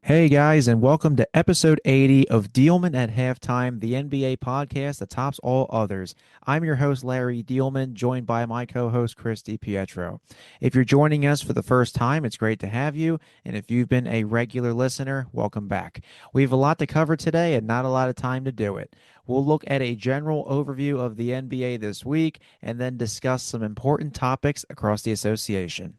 Hey guys, and welcome to episode 80 of Diehlman at Halftime, the NBA podcast that tops all others. I'm your host, Larry Diehlman, joined by my co-host, Chris DiPietro. If you're joining us for the first time, it's great to have you. And if you've been a regular listener, welcome back. We have a lot to cover today and not a lot of time to do it. We'll look at a general overview of the NBA this week and then discuss some important topics across the association.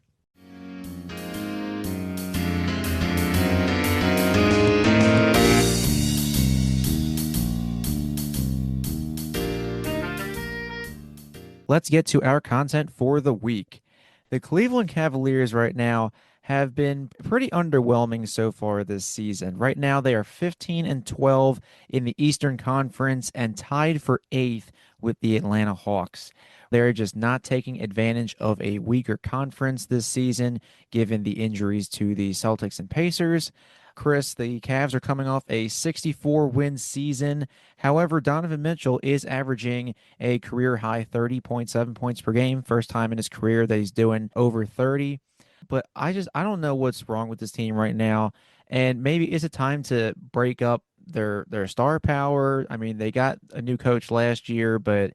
Let's get to our content for the week. The Cleveland Cavaliers right now have been pretty underwhelming so far this season. Right now they are 15 and 12 in the Eastern Conference and tied for 8th with the Atlanta Hawks. They're just not taking advantage of a weaker conference this season given the injuries to the Celtics and Pacers. Chris, the Cavs are coming off a 64-win season. However, Donovan Mitchell is averaging a career high 30.7 points per game. First time in his career that he's doing over 30. But I don't know what's wrong with this team right now. And maybe is it time to break up their star power? I mean, they got a new coach last year, but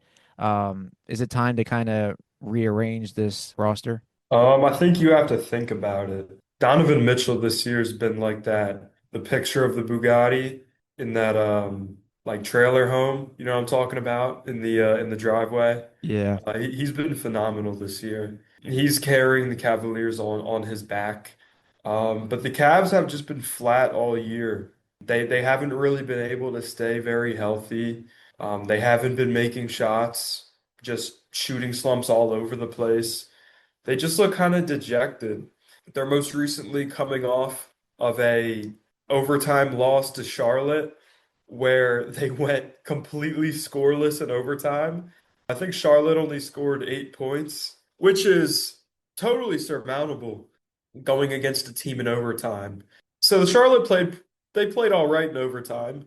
is it time to kind of rearrange this roster? I think you have to think about it. Donovan Mitchell this year has been like that, the picture of the Bugatti in that like trailer home, you know what I'm talking about, in the driveway. Yeah. He's been phenomenal this year. He's carrying the Cavaliers on his back. But the Cavs have just been flat all year. They haven't really been able to stay very healthy. They haven't been making shots, just shooting slumps all over the place. They just look kind of dejected. They're most recently coming off of a overtime loss to Charlotte where they went completely scoreless in overtime. I think Charlotte only scored 8 points, which is totally surmountable going against a team in overtime. So the Charlotte played all right in overtime.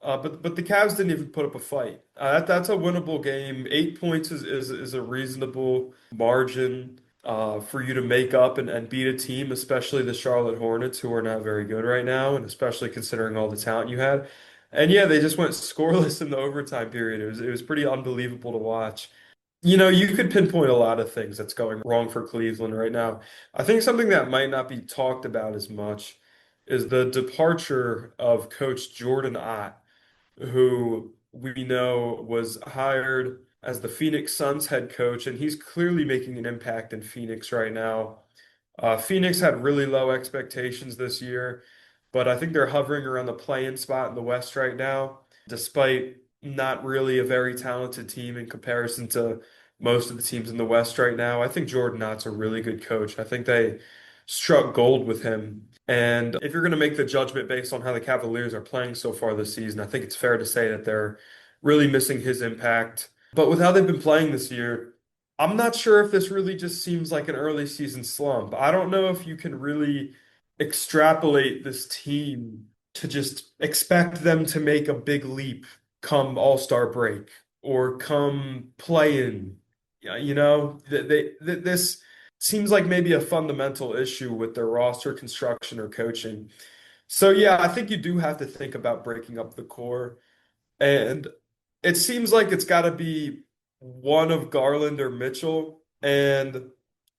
But the Cavs didn't even put up a fight. That's a winnable game. 8 points is a reasonable margin for you to make up and beat a team, especially the Charlotte Hornets, who are not very good right now, and especially considering all the talent you had. And yeah, they just went scoreless in the overtime period. It was pretty unbelievable to watch. You know, you could pinpoint a lot of things that's going wrong for Cleveland right now. I think something that might not be talked about as much is the departure of Coach Jordan Ott, who we know was hired as the Phoenix Suns head coach, and he's clearly making an impact in Phoenix right now. Phoenix had really low expectations this year, but I think they're hovering around the play-in spot in the West right now, despite not really a very talented team in comparison to most of the teams in the West right now. I think Jordan Knott's a really good coach. I think they struck gold with him. And if you're going to make the judgment based on how the Cavaliers are playing so far this season, I think it's fair to say that they're really missing his impact. But with how they've been playing this year, I'm not sure if this really just seems like an early season slump. I don't know if you can really extrapolate this team to just expect them to make a big leap come All-Star break or come play-in. Yeah, you know, this seems like maybe a fundamental issue with their roster construction or coaching. So yeah, I think you do have to think about breaking up the core. And it seems like it's got to be one of Garland or Mitchell. And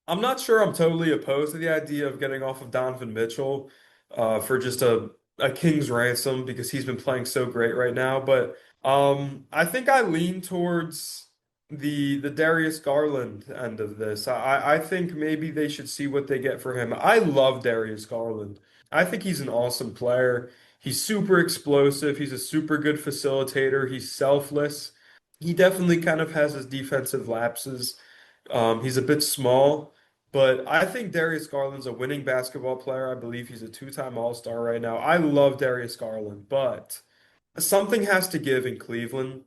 I'm not sure I'm totally opposed to the idea of getting off of Donovan Mitchell for just a king's ransom because he's been playing so great right now. But I think I lean towards the Darius Garland end of this. I think maybe they should see what they get for him. I love Darius Garland. I think he's an awesome player. He's super explosive. He's a super good facilitator. He's selfless. He definitely kind of has his defensive lapses. He's a bit small, but I think Darius Garland's a winning basketball player. I believe he's a two-time All-Star right now. I love Darius Garland, but something has to give in Cleveland,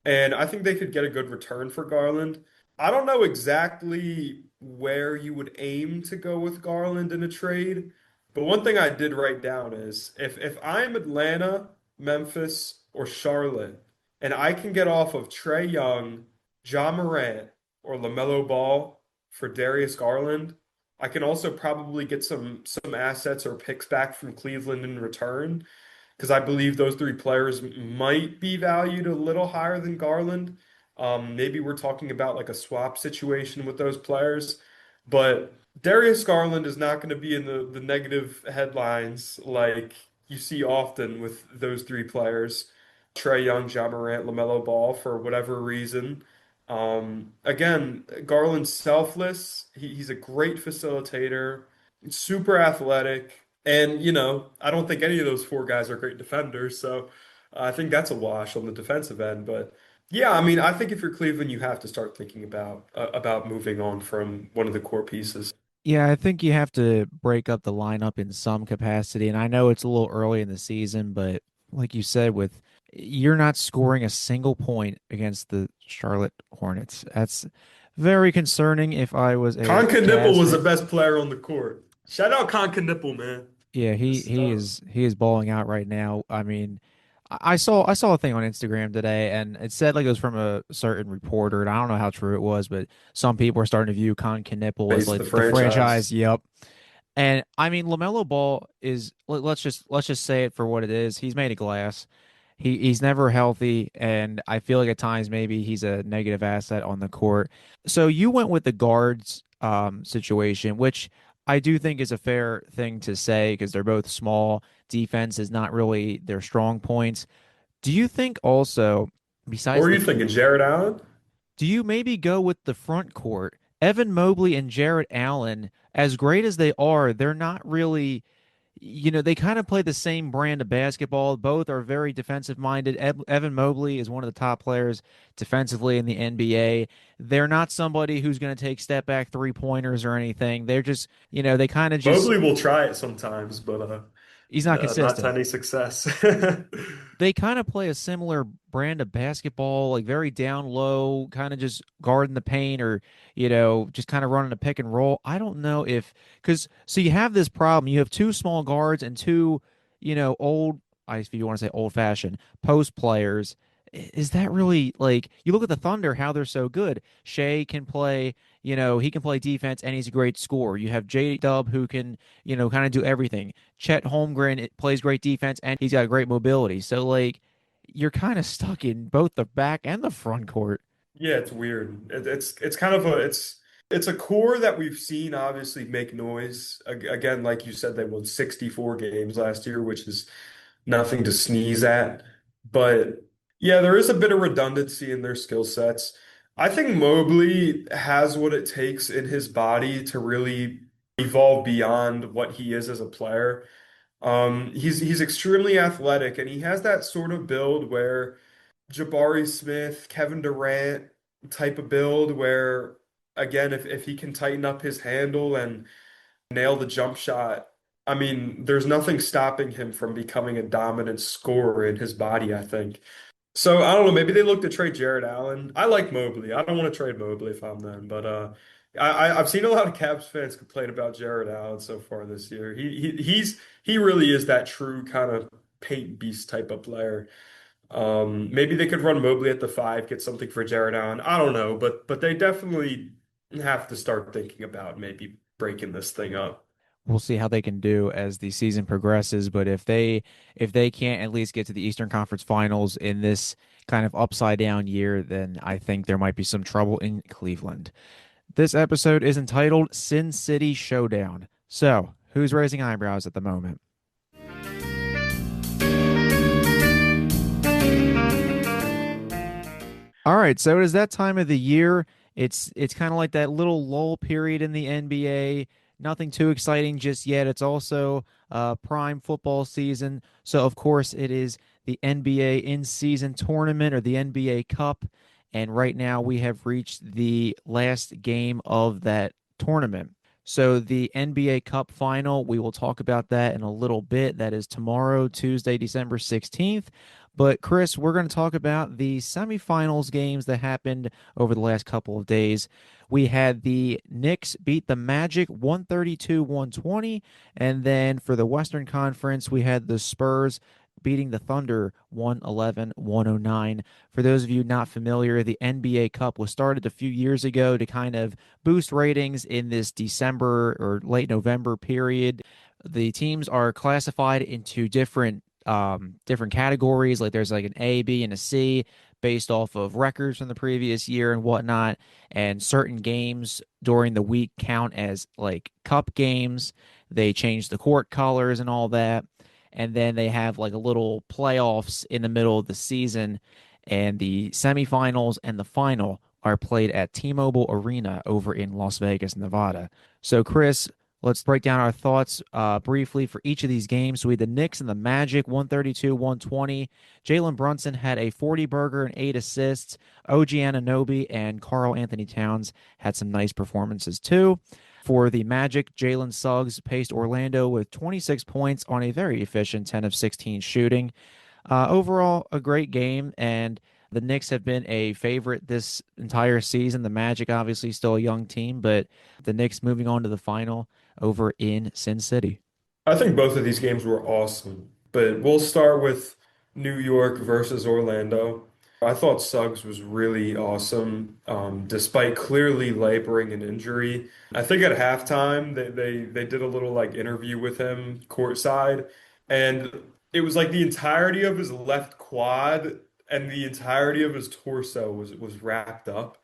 and I think they could get a good return for Garland. I don't know exactly where you would aim to go with Garland in a trade, but one thing I did write down is if I'm Atlanta, Memphis, or Charlotte, and I can get off of Trae Young, Ja Morant, or LaMelo Ball for Darius Garland, I can also probably get some assets or picks back from Cleveland in return because I believe those three players might be valued a little higher than Garland. Maybe we're talking about like a swap situation with those players, but Darius Garland is not going to be in the negative headlines like you see often with those three players, Trae Young, Ja Morant, LaMelo Ball, for whatever reason. Again, Garland's selfless. He's a great facilitator, super athletic. And, I don't think any of those four guys are great defenders. So I think that's a wash on the defensive end. But yeah, I mean, I think if you're Cleveland, you have to start thinking about moving on from one of the core pieces. Yeah, I think you have to break up the lineup in some capacity. And I know it's a little early in the season, but like you said, with you're not scoring a single point against the Charlotte Hornets. That's very concerning if I was a Nipple Cavs was the fan. best player on the court. Shout out Nipple, man. Yeah, The he stud. is balling out right now. I mean, I saw a thing on Instagram today, and it said like it was from a certain reporter, and I don't know how true it was, but some people are starting to view Con Knipple as Face of like the the franchise. franchise. Yep. And I mean, LaMelo Ball is let's just say it for what it is. He's made of glass. He's never healthy, and I feel like at times maybe he's a negative asset on the court. So you went with the guards situation, which I do think is a fair thing to say because they're both small. Defense is not really their strong points. Do you think also, What besides were the, you thinking, Jared Allen? do you maybe go with the front court? Evan Mobley and Jarrett Allen, as great as they are, they're not really, they kind of play the same brand of basketball. Both are very defensive minded. Evan Mobley is one of the top players defensively in the NBA. They're not somebody who's going to take step back three pointers or anything. They're just, they kind of just, Mobley will try it sometimes, but he's not not to consistent. any success. They kind of play a similar brand of basketball, like very down low, kind of just guarding the paint or, just kind of running a pick and roll. I don't know because so you have this problem. You have two small guards and two, old, if you want to say old fashioned post players. Is that really like you look at the Thunder, how they're so good? Shea can play, he can play defense and he's a great scorer. You have J Dub who can, kind of do everything. Chet Holmgren plays great defense and he's got great mobility. So like you're kind of stuck in both the back and the front court. Yeah, it's weird. It's kind of it's a core that we've seen obviously make noise. Again, like you said, they won 64 games last year, which is nothing to sneeze at. But yeah, there is a bit of redundancy in their skill sets. I think Mobley has what it takes in his body to really evolve beyond what he is as a player. He's extremely athletic, and he has that sort of build where Jabari Smith, Kevin Durant type of build where again if he can tighten up his handle and nail the jump shot, I mean, there's nothing stopping him from becoming a dominant scorer in his body, I think. So I don't know, maybe they look to trade Jared Allen. I like Mobley. I don't want to trade Mobley if I'm them, but I've seen a lot of Cavs fans complain about Jared Allen so far this year. He really is that true kind of paint beast type of player. Maybe they could run Mobley at the five, get something for Jared Allen. I don't know, but they definitely have to start thinking about maybe breaking this thing up. We'll see how they can do as the season progresses, but if they can't at least get to the Eastern Conference Finals in this kind of upside down year, then I think there might be some trouble in Cleveland. This episode is entitled Sin City Showdown. So, who's raising eyebrows at the moment? All right, so it is that time of the year. It's kind of like that little lull period in the NBA. Nothing too exciting just yet. It's also prime football season. So of course it is the NBA in-season tournament or the NBA Cup. And right now we have reached the last game of that tournament. So the NBA Cup final, we will talk about that in a little bit. That is tomorrow, Tuesday, December 16th. But Chris, we're going to talk about the semifinals games that happened over the last couple of days. We had the Knicks beat the Magic 132-120, and then for the Western Conference, we had the Spurs beating the Thunder 111-109. For those of you not familiar, the NBA Cup was started a few years ago to kind of boost ratings in this December or late November period. The teams are classified into different categories. Like there's like an A, B, and a C based off of records from the previous year and whatnot. And certain games during the week count as like cup games. They change the court colors and all that. And then they have like a little playoffs in the middle of the season. And the semifinals and the final are played at T-Mobile Arena over in Las Vegas, Nevada. So, Chris, let's break down our thoughts briefly for each of these games. So we had the Knicks and the Magic, 132-120. Jalen Brunson had a 40 burger and 8 assists. OG Anunoby and Karl Anthony Towns had some nice performances too. For the Magic, Jalen Suggs paced Orlando with 26 points on a very efficient 10 of 16 shooting. Overall, a great game, and the Knicks have been a favorite this entire season. The Magic, obviously, still a young team, but the Knicks moving on to the final over in Sin City. I think both of these games were awesome, but we'll start with New York versus Orlando. I thought Suggs was really awesome, despite clearly laboring an injury. I think at halftime they did a little like interview with him courtside, and it was like the entirety of his left quad and the entirety of his torso was wrapped up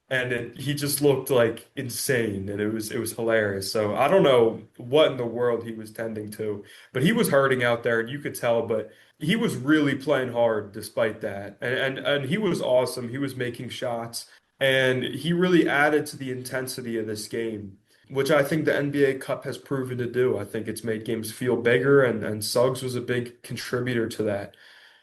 and he just looked like insane and it was hilarious. So I don't know what in the world he was tending to, but he was hurting out there and you could tell, but he was really playing hard despite that. And he was awesome. He was making shots and he really added to the intensity of this game, which I think the NBA Cup has proven to do. I think it's made games feel bigger and Suggs was a big contributor to that.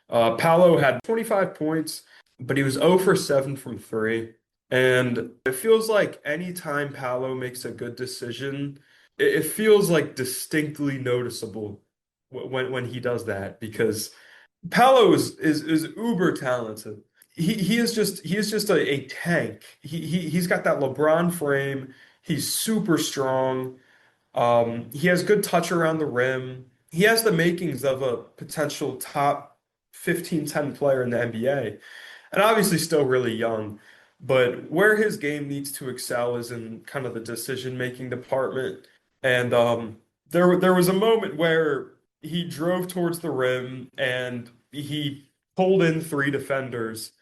Paolo had 25 points, but he was 0 for 7 from three. And it feels like anytime Paolo makes a good decision, it feels like distinctly noticeable when he does that because Paolo is uber talented. He is just a tank. He's got that LeBron frame. He's super strong. He has good touch around the rim. He has the makings of a potential top 15, 10 player in the NBA. And obviously still really young. But where his game needs to excel is in kind of the decision-making department. And there was a moment where he drove towards the rim and he pulled in three defenders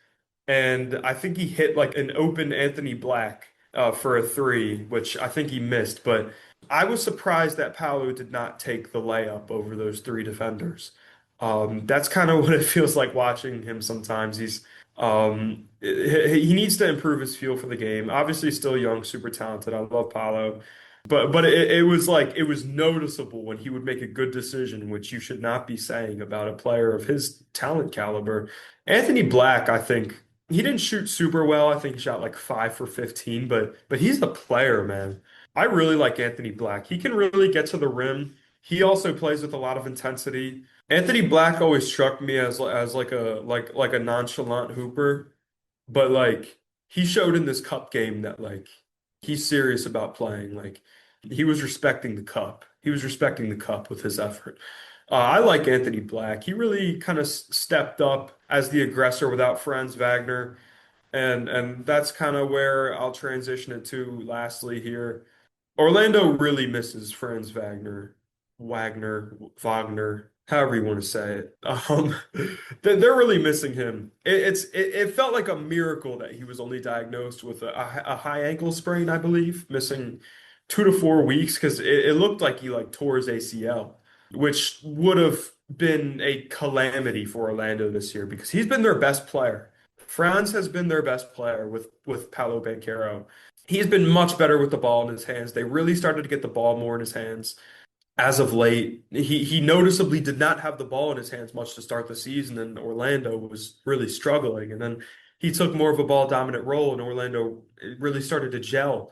and I think he hit like an open Anthony Black for a three, which I think he missed. But I was surprised that Paolo did not take the layup over those three defenders. That's kind of what it feels like watching him sometimes. He needs to improve his feel for the game. Obviously, still young, super talented. I love Paolo. But it was like it was noticeable when he would make a good decision, which you should not be saying about a player of his talent caliber. Anthony Black, I think he didn't shoot super well. I think he shot like 5 for 15, but he's a player, man. I really like Anthony Black. He can really get to the rim. He also plays with a lot of intensity. Anthony Black always struck me as like a nonchalant hooper, but like he showed in this cup game that like he's serious about playing. Like he was respecting the cup. He was respecting the cup with his effort. I like Anthony Black. He really kind of stepped up as the aggressor without Franz Wagner, and that's kind of where I'll transition it to lastly here. Orlando really misses Franz Wagner, however you want to say it. They're really missing him. It felt like a miracle that he was only diagnosed with a high ankle sprain, I believe, missing 2 to 4 weeks because it looked like he like tore his ACL, which would have been a calamity for Orlando this year because he's been their best player. Franz has been their best player with Paolo Banchero. He's been much better with the ball in his hands. They really started to get the ball more in his hands as of late. He noticeably did not have the ball in his hands much to start the season, and Orlando was really struggling. And then he took more of a ball dominant role, and Orlando really started to gel.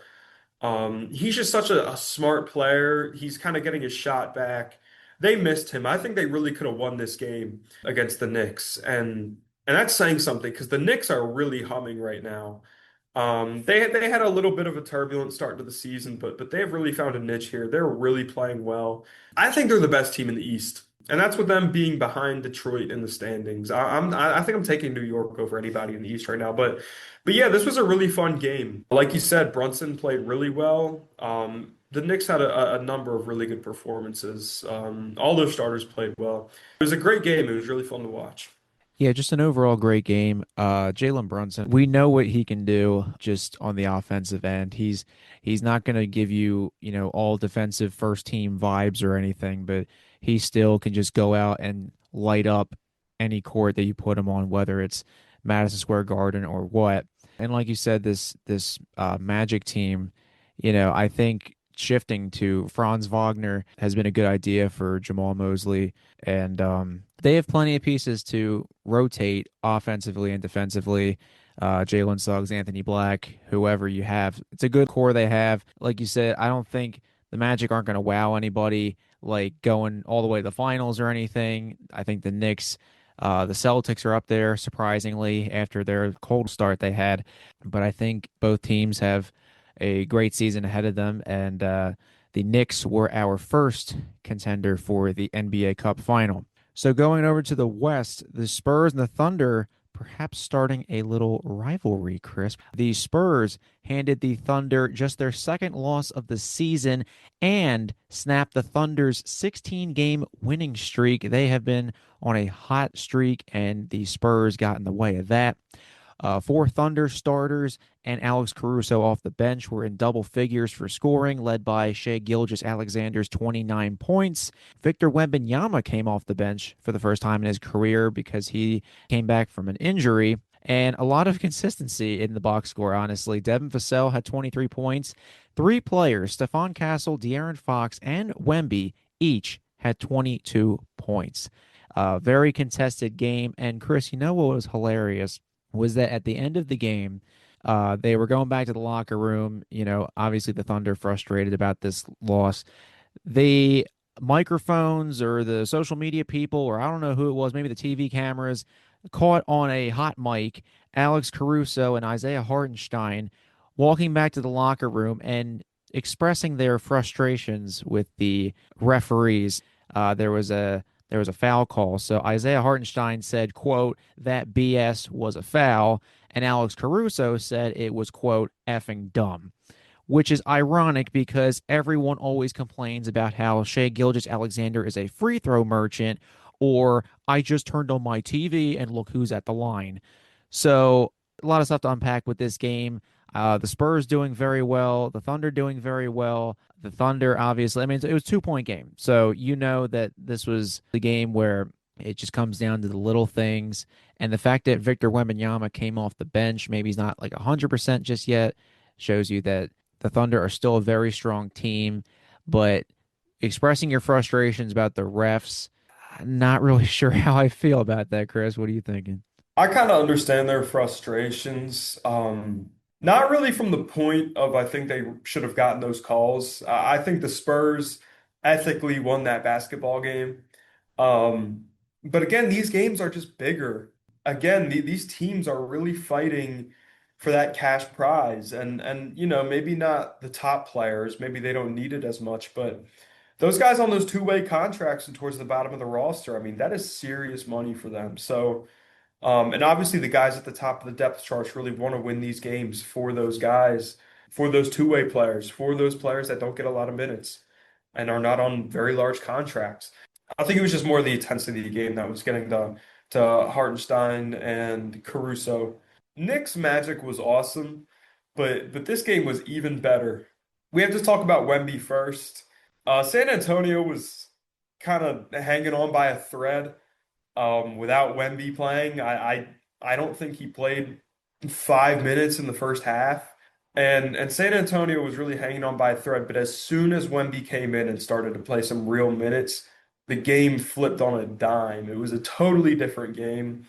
He's just such a smart player. He's kind of getting his shot back. They missed him. I think they really could have won this game against the Knicks, and that's saying something because the Knicks are really humming right now. They had a little bit of a turbulent start to the season, but they have really found a niche here. They're really playing well. I think they're the best team in the East. And that's with them being behind Detroit in the standings. I think I'm taking New York over anybody in the East right now. But yeah, this was a really fun game. Like you said, Brunson played really well. The Knicks had a number of really good performances. All those starters played well. It was a great game. It was really fun to watch. Yeah, just an overall great game. Jalen Brunson, we know what he can do just on the offensive end. He's not going to give you, all defensive first team vibes or anything, but he still can just go out and light up any court that you put him on, whether it's Madison Square Garden or what. And like you said, this Magic team, I think shifting to Franz Wagner has been a good idea for Jamal Mosley, and they have plenty of pieces to rotate offensively and defensively. Jalen Suggs, Anthony Black, whoever you have, it's a good core they have. Like you said, I don't think the Magic aren't going to wow anybody like going all the way to the finals or anything. I think the Knicks. The Celtics are up there surprisingly after their cold start they had, but I think both teams have a great season ahead of them, and the Knicks were our first contender for the NBA Cup final. So going over to the West, the Spurs and the Thunder perhaps starting a little rivalry, Chris. The Spurs handed the Thunder just their second loss of the season and snapped the Thunder's 16-game winning streak. They have been on a hot streak, and the Spurs got in the way of that. Four Thunder starters and Alex Caruso off the bench were in double figures for scoring, led by Shea Gilgeous-Alexander's 29 points. Victor Wembanyama came off the bench for the first time in his career because he came back from an injury. And a lot of consistency in the box score, honestly. Devin Vassell had 23 points. Three players, Stephon Castle, De'Aaron Fox, and Wemby, each had 22 points. Very contested game. And Chris, you know what was hilarious? Was that at the end of the game, they were going back to the locker room. Obviously the Thunder frustrated about this loss. The microphones or the social media people, or I don't know who it was, maybe the TV cameras, caught on a hot mic Alex Caruso and Isaiah Hartenstein walking back to the locker room and expressing their frustrations with the referees. There was a foul call. So Isaiah Hartenstein said, quote, that BS was a foul. And Alex Caruso said it was, quote, effing dumb, which is ironic because everyone always complains about how Shea Gilgeous-Alexander is a free throw merchant, or I just turned on my TV and look who's at the line. So a lot of stuff to unpack with this game. The Spurs doing very well, the Thunder doing very well. The Thunder, obviously, I mean, it was 2 point game. So you know that this was the game where it just comes down to the little things. And the fact that Victor Wembanyama came off the bench, maybe he's not like 100% just yet, shows you that the Thunder are still a very strong team. But expressing your frustrations about the refs, I'm not really sure how I feel about that, Chris. What are you thinking? I kind of understand their frustrations. Not really from the point of I think they should have gotten those calls. I think the Spurs ethically won that basketball game. Um, but again, these games are just bigger. Again, these teams are really fighting for that cash prize, and maybe not the top players, maybe they don't need it as much, but those guys on those two-way contracts and towards the bottom of the roster, I mean, that is serious money for them. So. And obviously, the guys at the top of the depth charts really want to win these games for those guys, for those two-way players, for those players that don't get a lot of minutes and are not on very large contracts. I think it was just more the intensity of the game that was getting to Hartenstein and Caruso. Knicks Magic was awesome, but this game was even better. We have to talk about Wemby first. San Antonio was kind of hanging on by a thread. Without Wemby playing, I don't think he played 5 minutes in the first half. And San Antonio was really hanging on by a thread, but as soon as Wemby came in and started to play some real minutes, the game flipped on a dime. It was a totally different game.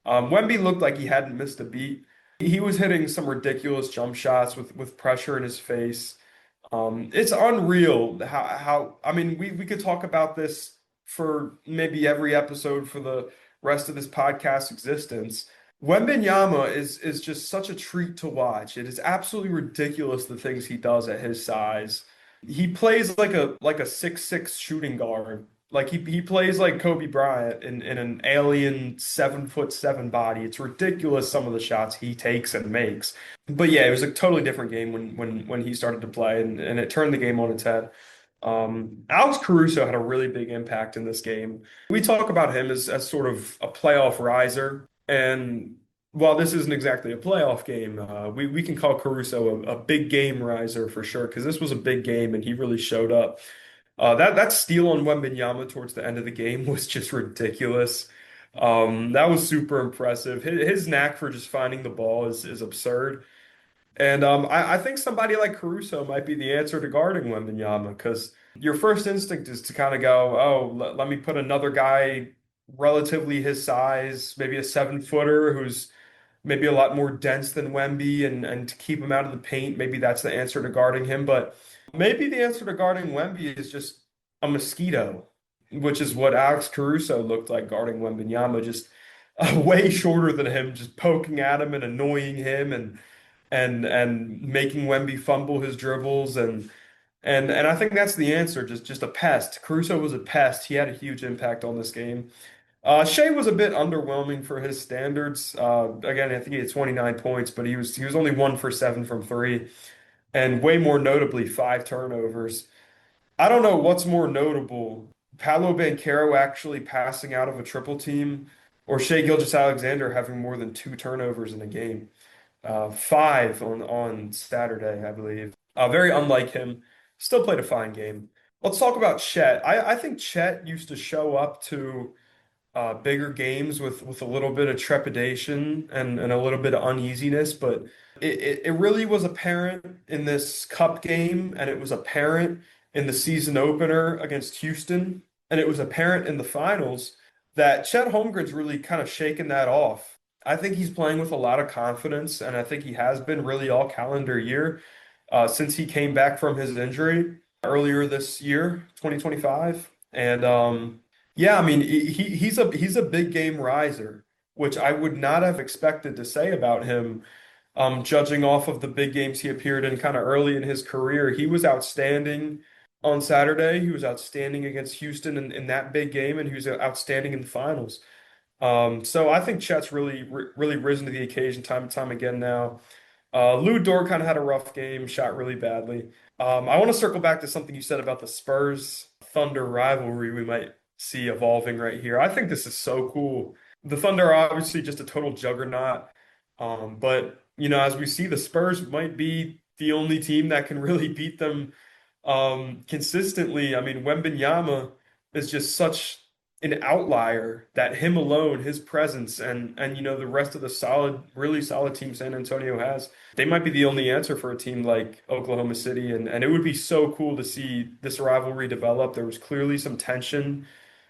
Wemby looked like he hadn't missed a beat. He was hitting some ridiculous jump shots with pressure in his face. It's unreal how I mean we could talk about this for maybe every episode for the rest of this podcast existence. Wembanyama is just such a treat to watch. It is absolutely ridiculous the things he does at his size. He plays like a 6'6" shooting guard. Like he plays like Kobe Bryant in an alien 7'7" body. It's ridiculous some of the shots he takes and makes. But yeah, it was a totally different game when he started to play, and it turned the game on its head. Alex Caruso had a really big impact in this game. We talk about him as sort of a playoff riser, and while this isn't exactly a playoff game, we can call Caruso a big game riser for sure because this was a big game and he really showed up. That steal on Wembanyama towards the end of the game was just ridiculous. That was super impressive. His knack for just finding the ball is absurd. And I think somebody like Caruso might be the answer to guarding Wembanyama because your first instinct is to kind of go, oh, let me put another guy relatively his size, maybe a 7-footer who's maybe a lot more dense than Wemby and to keep him out of the paint. Maybe that's the answer to guarding him. But maybe the answer to guarding Wemby is just a mosquito, which is what Alex Caruso looked like guarding Wembanyama, just way shorter than him, just poking at him and annoying him and making Wemby fumble his dribbles and I think that's the answer, just a pest. Caruso was a pest. He had a huge impact on this game. Shea was a bit underwhelming for his standards. Again, I think he had 29 points, but he was only 1 for 7 from three, and way more notably, 5 turnovers. I don't know what's more notable, Paolo Banchero actually passing out of a triple team, or Shea Gilgeous-Alexander having more than 2 turnovers in a game. Five on Saturday, I believe. Very unlike him. Still played a fine game. Let's talk about Chet. I think Chet used to show up to bigger games with a little bit of trepidation and a little bit of uneasiness, but it really was apparent in this cup game, and it was apparent in the season opener against Houston, and it was apparent in the finals that Chet Holmgren's really kind of shaken that off. I think he's playing with a lot of confidence, and I think he has been really all calendar year since he came back from his injury earlier this year, 2025. And yeah, I mean, he's a big game riser, which I would not have expected to say about him, judging off of the big games he appeared in kind of early in his career. He was outstanding on Saturday. He was outstanding against Houston in that big game, and he was outstanding in the finals. So I think Chet's really risen to the occasion time and time again now. Lou Dort kind of had a rough game, shot really badly. I want to circle back to something you said about the Spurs Thunder rivalry we might see evolving right here. I think this is so cool. The Thunder are obviously just a total juggernaut. But as we see, the Spurs might be the only team that can really beat them consistently. I mean, Wembanyama is just such an outlier that him alone, his presence, and the rest of the really solid team San Antonio has, they might be the only answer for a team like Oklahoma City, and it would be so cool to see this rivalry develop. There was clearly some tension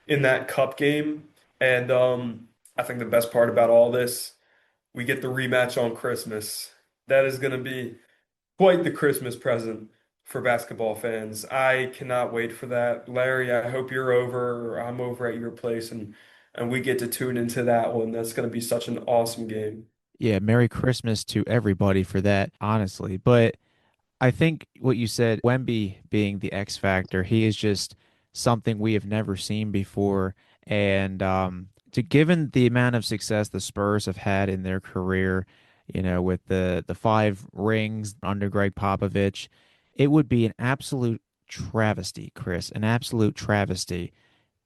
in that cup game, and I think the best part about all this, we get the rematch on Christmas. That is going to be quite the Christmas present for basketball fans. I cannot wait for that. Larry, I hope you're over or I'm over at your place and we get to tune into that one. That's going to be such an awesome game. Yeah, Merry Christmas to everybody for that, honestly. But I think what you said, Wemby being the X factor, he is just something we have never seen before. And to given the amount of success the Spurs have had in their career, with the 5 rings under Greg Popovich, it would be an absolute travesty, Chris, an absolute travesty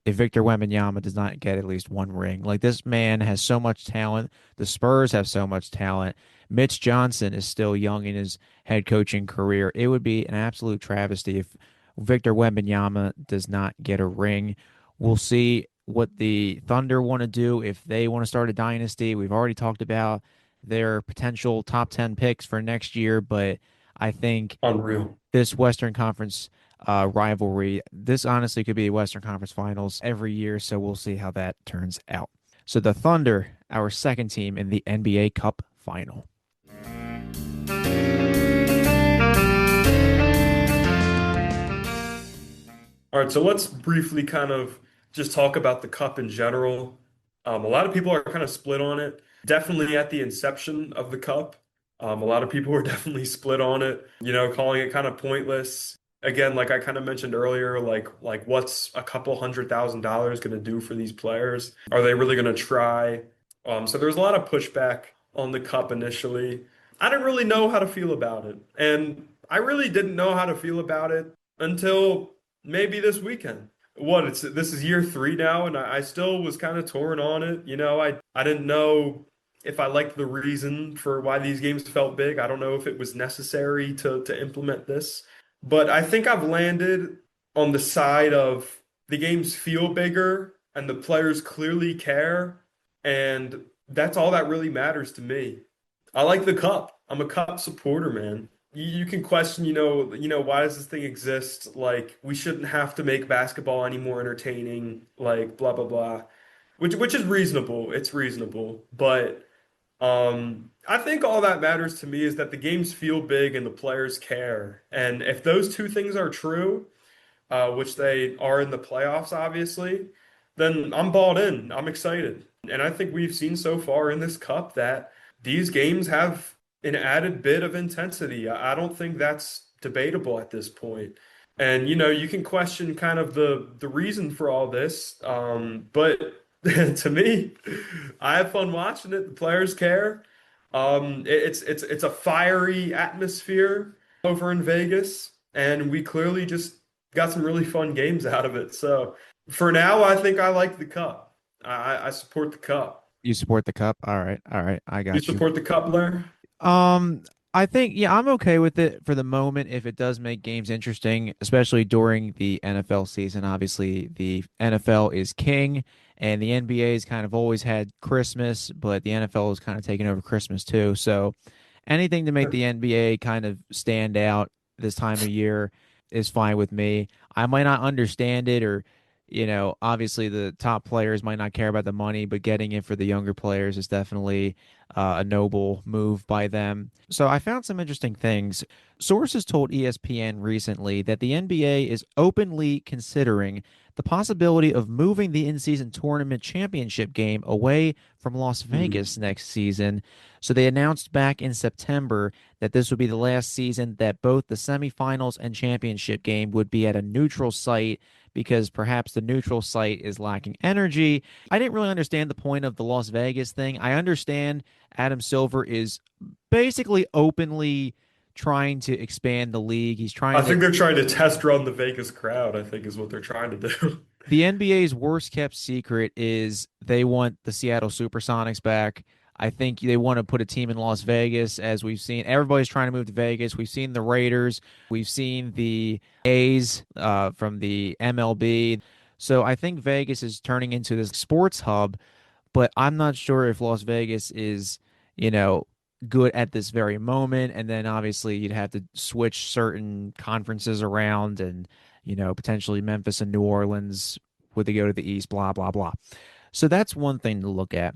if Victor Wembanyama does not get at least 1 ring. Like this man has so much talent. The Spurs have so much talent. Mitch Johnson is still young in his head coaching career. It would be an absolute travesty if Victor Wembanyama does not get a ring. We'll see what the Thunder want to do if they want to start a dynasty. We've already talked about their potential top 10 picks for next year, but I think Unreal. this Western Conference rivalry. This honestly could be Western Conference Finals every year, so we'll see how that turns out. So the Thunder, our second team in the NBA Cup Final. All right, so let's briefly kind of just talk about the cup in general. A lot of people are kind of split on it. Definitely at the inception of the cup, a lot of people were definitely split on it, calling it kind of pointless. again, like I kind of mentioned earlier, like what's a couple $100,000 going to do for these players? Are they really going to try? So there's a lot of pushback on the cup initially. I didn't really know how to feel about it, and I really didn't know how to feel about it until maybe this weekend. What it's this is year three now, and I still was kind of torn on it. I didn't know if I liked the reason for why these games felt big. I don't know if it was necessary to implement this. But I think I've landed on the side of the games feel bigger and the players clearly care. And that's all that really matters to me. I like the cup. I'm a cup supporter, man. You can question, why does this thing exist? Like, we shouldn't have to make basketball any more entertaining, like blah blah blah. Which is reasonable. It's reasonable. But I think all that matters to me is that the games feel big and the players care. And if those two things are true, which they are in the playoffs, obviously, then I'm balled in. I'm excited. And I think we've seen so far in this cup that these games have an added bit of intensity. I don't think that's debatable at this point. And you can question kind of the reason for all this. But to me, I have fun watching it. The players care. It's a fiery atmosphere over in Vegas, and we clearly just got some really fun games out of it. So for now, I think I like the cup. I support the cup. You support the cup? All right. All right. I You got you. support the cup, Blair? Um, I think, yeah, I'm okay with it for the moment if it does make games interesting, especially during the NFL season. Obviously, the NFL is king, and the NBA has kind of always had Christmas, but the NFL is kind of taking over Christmas too. So anything to make the NBA kind of stand out this time of year is fine with me. I might not understand it, or, obviously the top players might not care about the money, but getting it for the younger players is definitely a noble move by them. So I found some interesting things. Sources told ESPN recently that the NBA is openly considering the possibility of moving the in-season tournament championship game away from Las Mhm. Vegas next season. So they announced back in September that this would be the last season that both the semifinals and championship game would be at a neutral site because perhaps the neutral site is lacking energy. I didn't really understand the point of the Las Vegas thing. I understand Adam Silver is basically openly trying to expand the league. He's I trying to. think they're trying to test run the Vegas crowd, I think is what they're trying to do. The NBA's worst kept secret is they want the Seattle Supersonics back. I think they want to put a team in Las Vegas, as we've seen. Everybody's trying to move to Vegas. We've seen the Raiders. We've seen the A's from the MLB. So I think Vegas is turning into this sports hub, but I'm not sure if Las Vegas is, you know, good at this very moment. And then obviously you'd have to switch certain conferences around and, potentially Memphis and New Orleans would they go to the East, blah, blah, blah. So that's one thing to look at.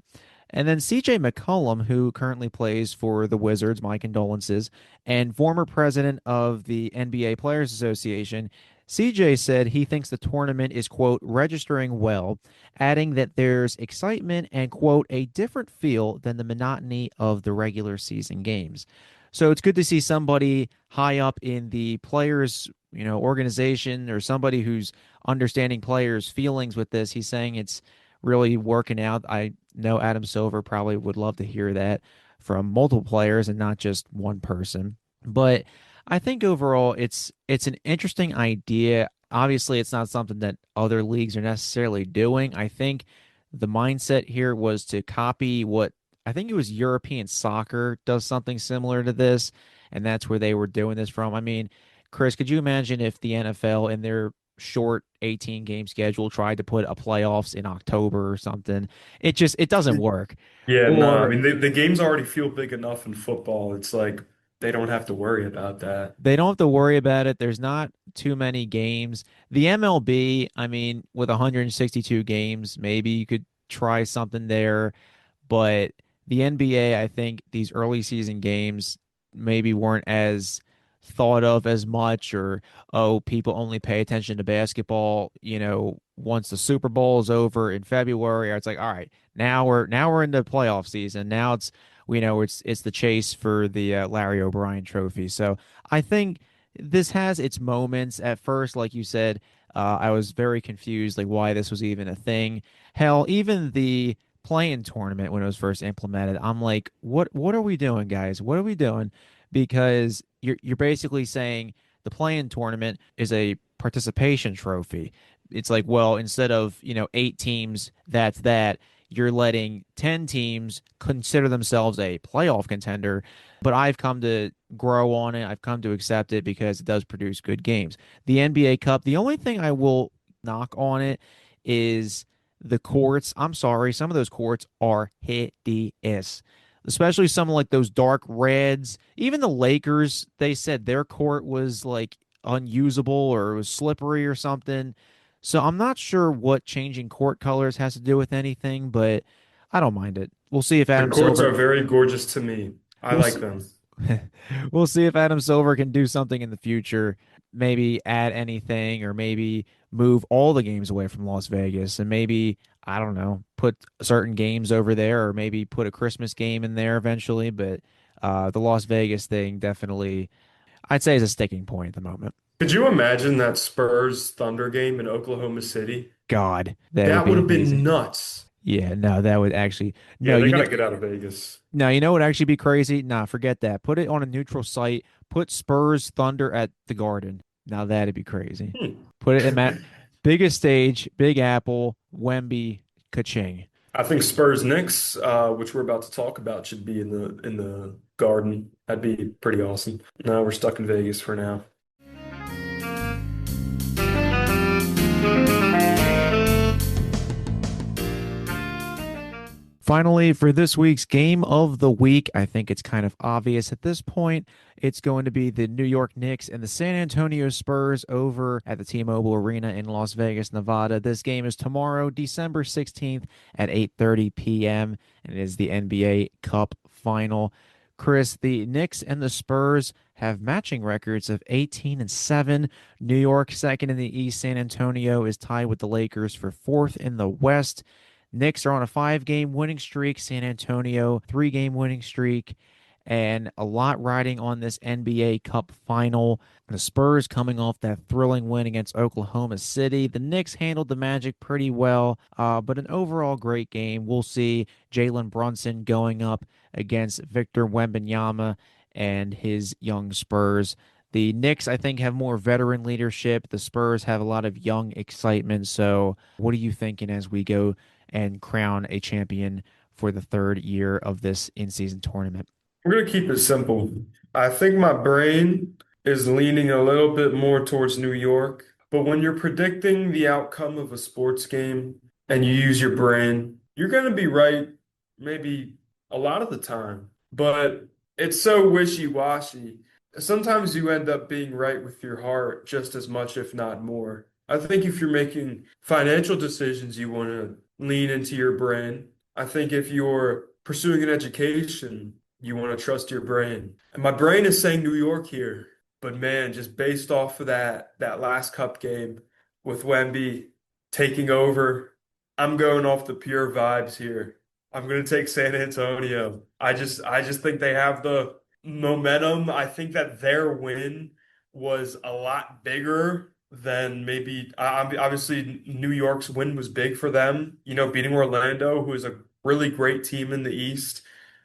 And then CJ McCollum, who currently plays for the Wizards, my condolences, and former president of the NBA Players Association, CJ said he thinks the tournament is, quote, registering well, adding that there's excitement and, quote, a different feel than the monotony of the regular season games. So it's good to see somebody high up in the players, organization or somebody who's understanding players' feelings with this. He's saying it's really working out. I know Adam Silver probably would love to hear that from multiple players and not just one person. But I think overall it's an interesting idea. Obviously, it's not something that other leagues are necessarily doing. I think the mindset here was to copy what I think it was European soccer does something similar to this, and that's where they were doing this from. I mean, Chris, could you imagine if the NFL in their short 18 game schedule tried to put a playoffs in October or something? It doesn't work. Yeah, no, I Or mean the games already feel big enough in football. It's like they don't have to worry about that. they don't have to worry about it. There's not too many games. The MLB, I mean, with 162 games, maybe you could try something there. But the NBA, I think these early season games maybe weren't as thought of as much, or, oh, people only pay attention to basketball, once the Super Bowl is over in February, or it's like, all right, now we're in the playoff season. Now it's the chase for the Larry O'Brien trophy. So I think this has its moments. At first, like you said, I was very confused, like why this was even a thing. Hell, even the play-in tournament when it was first implemented, I'm like, what are we doing, guys? What are we doing? Because you're basically saying the play-in tournament is a participation trophy. It's like, well, instead of, 8 teams, that's that. You're letting 10 teams consider themselves a playoff contender, but I've come to grow on it. I've come to accept it because it does produce good games. The NBA Cup, the only thing I will knock on it is the courts. I'm sorry, some of those courts are hideous, especially some like those dark reds. Even the Lakers, they said their court was like unusable or it was slippery or something. So I'm not sure what changing court colors has to do with anything, but I don't mind it. We'll see if The Adam courts Silver. are very gorgeous to me. I We'll like see. them. We'll see if Adam Silver can do something in the future. Maybe add anything, or maybe move all the games away from Las Vegas, and maybe I don't know, put certain games over there, or maybe put a Christmas game in there eventually. But the Las Vegas thing definitely, I'd say, is a sticking point at the moment. Could you imagine that Spurs Thunder game in Oklahoma City? God, that would That be would have been amazing. nuts. Yeah, no, that would actually no, Yeah, they got to get out of Vegas. you know what would actually be crazy? Nah, forget that. Put it on a neutral site. Put Spurs Thunder at the Garden. Now that'd be crazy. Hmm. Put it in that biggest stage, Big Apple, Wemby, Kaching. I think Spurs Knicks, which we're about to talk about, should be in the Garden. That'd be pretty awesome. No, we're stuck in Vegas for now. Finally, for this week's game of the week, I think it's kind of obvious at this point. It's going to be the New York Knicks and the San Antonio Spurs over at the T-Mobile Arena in Las Vegas, Nevada. This game is tomorrow, December 16th at 8:30 p.m., and it is the NBA Cup final. Chris, the Knicks and the Spurs have matching records of 18 and 7. New York second in the East. San Antonio is tied with the Lakers for fourth in the West. Knicks are on a 5 game winning streak. San Antonio, 3 game winning streak. And a lot riding on this NBA Cup final. The Spurs coming off that thrilling win against Oklahoma City. The Knicks handled the Magic pretty well, but an overall great game. We'll see Jalen Brunson going up against Victor Wembanyama and his young Spurs. The Knicks, I think, have more veteran leadership. The Spurs have a lot of young excitement. So, what are you thinking as we go and crown a champion for the third year of this in-season tournament? We're gonna keep it simple. I think my brain is leaning a little bit more towards New York, but when you're predicting the outcome of a sports game and you use your brain, you're gonna be right maybe a lot of the time. But it's so wishy-washy. Sometimes you end up being right with your heart just as much, if not more. I think if you're making financial decisions, you want to lean into your brain. I think if you're pursuing an education, you want to trust your brain. And my brain is saying New York here, but man, just based off of that last cup game with Wemby taking over, I'm going off the pure vibes here. I'm going to take San Antonio. I just think they have the momentum. I think that their win was a lot bigger than maybe obviously New York's win was big for them. You know, beating Orlando, who is a really great team in the East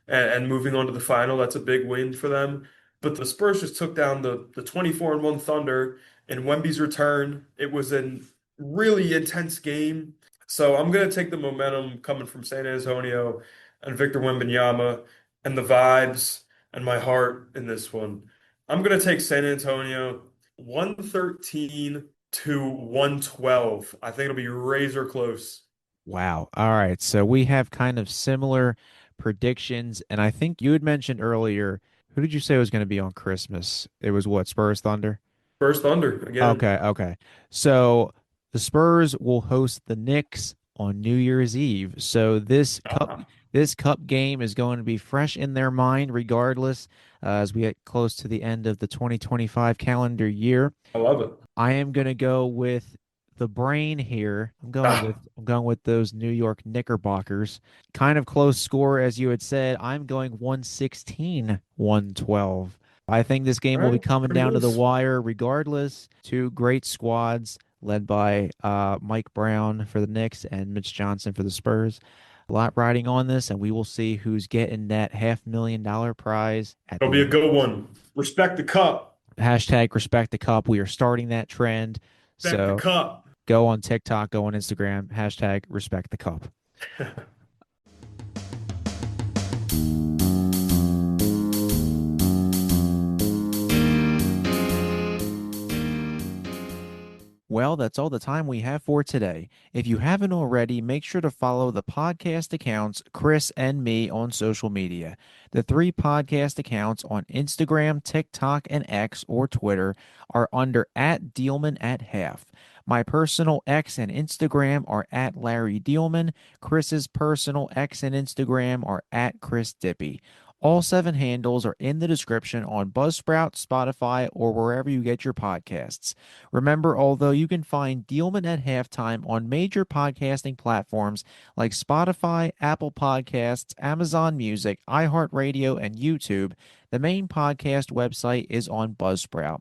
and moving on to the final. That's a big win for them. But the Spurs just took down the 24 and 1 Thunder in Wemby's return. It was a really intense game. So I'm going to take the momentum coming from San Antonio and Victor Wembanyama and the vibes and my heart in this one. I'm going to take San Antonio 113 to 112. I think it'll be razor close. Wow. All right. So we have kind of similar predictions. And I think you had mentioned earlier, who did you say was going to be on Christmas? It was what, Spurs Thunder? First Thunder again. Okay, okay. So the Spurs will host the Knicks on New Year's Eve. So Ah, this cup game is going to be fresh in their mind regardless, as we get close to the end of the 2025 calendar year. I love it. I am going to go with the brain here. Ah, I'm going with those New York Knickerbockers. Kind of close score as you had said. I'm going 116, 112. I think this game All will be right, coming pretty down to the nice. wire regardless. Two great squads led by Mike Brown for the Knicks and Mitch Johnson for the Spurs. A lot riding on this, and we will see who's getting that $500,000 prize at It'll the be a end. good one. Respect the cup. Hashtag respect the cup. We are starting that trend. Respect the So cup. go on TikTok, go on Instagram, hashtag respect the cup. Well, that's all the time we have for today. If you haven't already, make sure to follow the podcast accounts, Chris and me, on social media. The three podcast accounts on Instagram, TikTok, and X or Twitter are under at Diehlman at half. My personal X and Instagram are at Larry Diehlman. Chris's personal X and Instagram are at Chris Dippy. All seven handles are in the description on Buzzsprout, Spotify, or wherever you get your podcasts. Remember, although you can find Dealman at Halftime on major podcasting platforms like Spotify, Apple Podcasts, Amazon Music, iHeartRadio, and YouTube, the main podcast website is on Buzzsprout.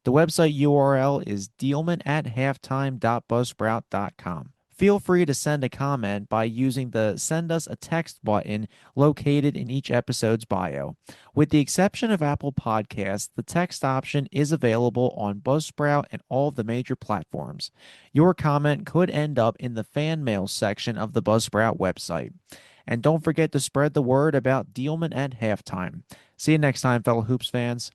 The website URL is dealmanathalftime.buzzsprout.com. Feel free to send a comment by using the Send Us a Text button located in each episode's bio. With the exception of Apple Podcasts, the text option is available on Buzzsprout and all the major platforms. Your comment could end up in the fan mail section of the Buzzsprout website. And don't forget to spread the word about Dealman at Halftime. See you next time, fellow Hoops fans.